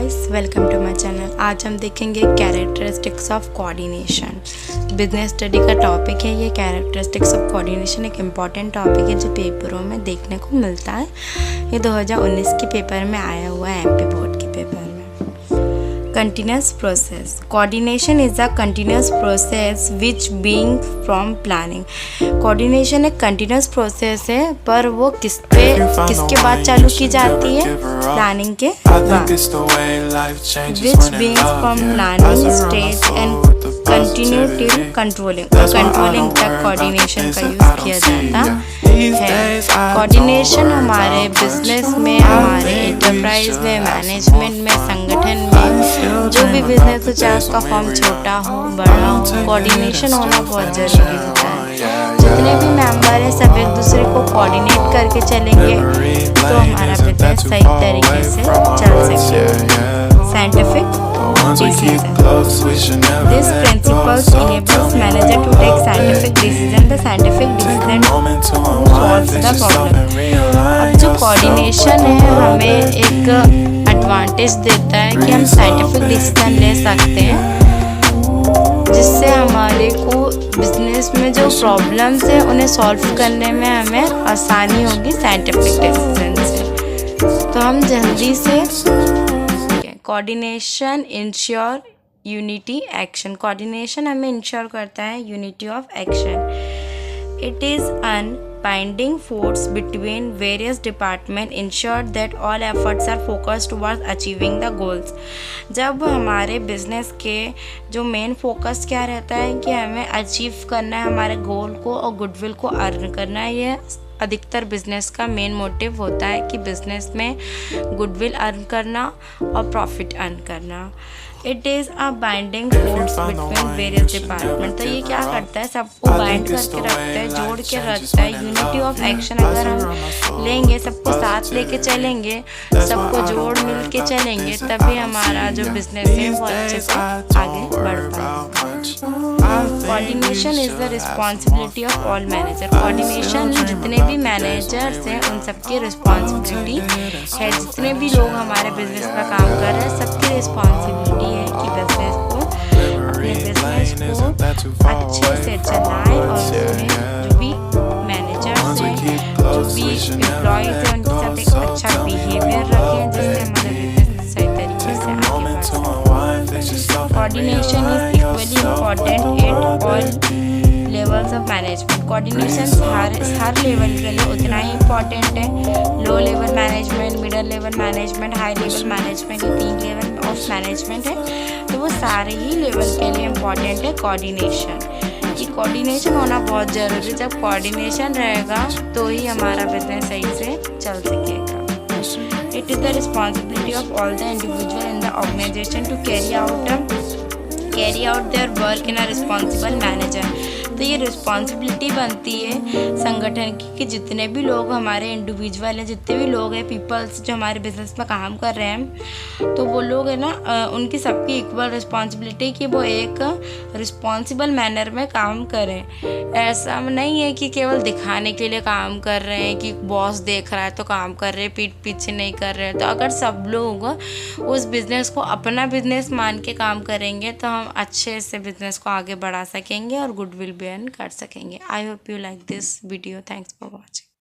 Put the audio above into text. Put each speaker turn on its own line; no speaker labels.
Guys, welcome to my channel. आज हम देखेंगे characteristics of coordination. Business study का टॉपिक है ये। कैरेक्टरिस्टिक्स ऑफ कोऑर्डिनेशन एक इम्पॉर्टेंट टॉपिक है जो पेपरों में देखने को मिलता है। ये 2019 के पेपर में आया हुआ है, एमपी बोर्ड के पेपर में। Continuous process. Coordination is a continuous process which being from planning. Coordination एक कंटिन्यूस प्रोसेस है, पर वो किसके बाद चालू की जाती है? प्लानिंग के बाद। Which being from planning stage and continue till controlling तक कोऑर्डिनेशन का यूज़ किया जाता है। कोऑर्डिनेशन हमारे बिजनेस में, हमारे एंटरप्राइज में, मैनेजमेंट में, संगठन में, जो भी बिजनेस हो चाहे उसका फॉर्म छोटा हो बड़ा हो, कोऑर्डिनेशन होना बहुत ज़रूरी होता है। जितने भी मेंबर हैं सब एक दूसरे को कोऑर्डिनेट करके चलेंगे तो हमारा बिजनेस सही तरीके से चल सकेगा। Scientific decision. This principles enables manager to take scientific decision. The scientific decision solves the problem. अब जो कोऑर्डिनेशन है हमें एक एडवांटेज देता है कि हम साइंटिफिक डिसीजन ले सकते हैं, जिससे हमारे को बिजनेस में जो प्रॉब्लम्स है उन्हें सॉल्व करने में हमें आसानी होगी साइंटिफिक डिसीजन से। तो हम जल्दी से coordination ensure unity action. Coordination हमें इंश्योर करता है unity of action. It is an binding force between various department ensure that all efforts are focused towards achieving the goals. जब हमारे बिजनेस के जो मेन फोकस क्या रहता है कि हमें अचीव करना है हमारे गोल को और गुडविल को अर्न करना है। ये अधिकतर बिजनेस का मेन मोटिव होता है कि बिजनेस में गुडविल अर्न करना और प्रॉफिट अर्न करना। It is a binding force between various department. तो ये क्या करता है, सबको बाइंड करके रखता है, जोड़ के रखता है। यूनिटी ऑफ एक्शन अगर हम लेंगे, सबको साथ लेके चलेंगे, सबको जोड़ मिल के चलेंगे, तभी हमारा जो बिजनेस है वो अच्छे से आगे बढ़ पाएगा। Coordination is the responsibility of all manager. Coordination जितने भी मैनेजर्स हैं उन सबकी रिस्पॉन्सिबिलिटी है। जितने भी लोग हमारे बिजनेस में काम कर रहे हैं सबकी रिस्पॉन्सिबिलिटी है कि बिजनेस को, अपने बिजनेस को अच्छे से चलाएं और उसमें जो भी मैनेजर्स हैं, जो भी एम्प्लॉयज़ हैं, उनके साथ एक अच्छा बिहेवियर रखें जिससे हमारा बिजनेस सही तरीके से आगे बढ़ सके। Coordination is equally important at all levels of management. Coordination her level के लिए उतना ही इम्पॉर्टेंट है। Low level management, middle level management, high level management, ये 3 लेवल ऑफ मैनेजमेंट है, तो वो सारे ही लेवल के लिए इम्पॉर्टेंट है कोऑर्डिनेशन। ये कोऑर्डिनेशन होना बहुत ज़रूरी है। जब कोऑर्डिनेशन रहेगा तो ही हमारा बिजनेस सही से चल सकेगा। It is the responsibility of all the individual in the organization to carry out their work in a responsible manner. तो ये रिस्पॉन्सिबिलिटी बनती है संगठन की कि जितने भी लोग हमारे इंडिविजुअल हैं, जितने भी लोग हैं पीपल्स जो हमारे बिजनेस में काम कर रहे हैं, तो वो लोग है ना, उनकी सबकी इक्वल रिस्पॉन्सिबिलिटी कि वो एक रिस्पॉन्सिबल मैनर में काम करें। ऐसा नहीं है कि केवल दिखाने के लिए काम कर रहे हैं कि बॉस देख रहा है तो काम कर रहे हैं, पीठ पीछे नहीं कर रहे हैं। तो अगर सब लोग उस बिज़नेस को अपना बिजनेस मान के काम करेंगे तो हम अच्छे से बिजनेस को आगे बढ़ा सकेंगे और गुडविल भी अर्न कर सकेंगे। I hope you like this video. Thanks for watching.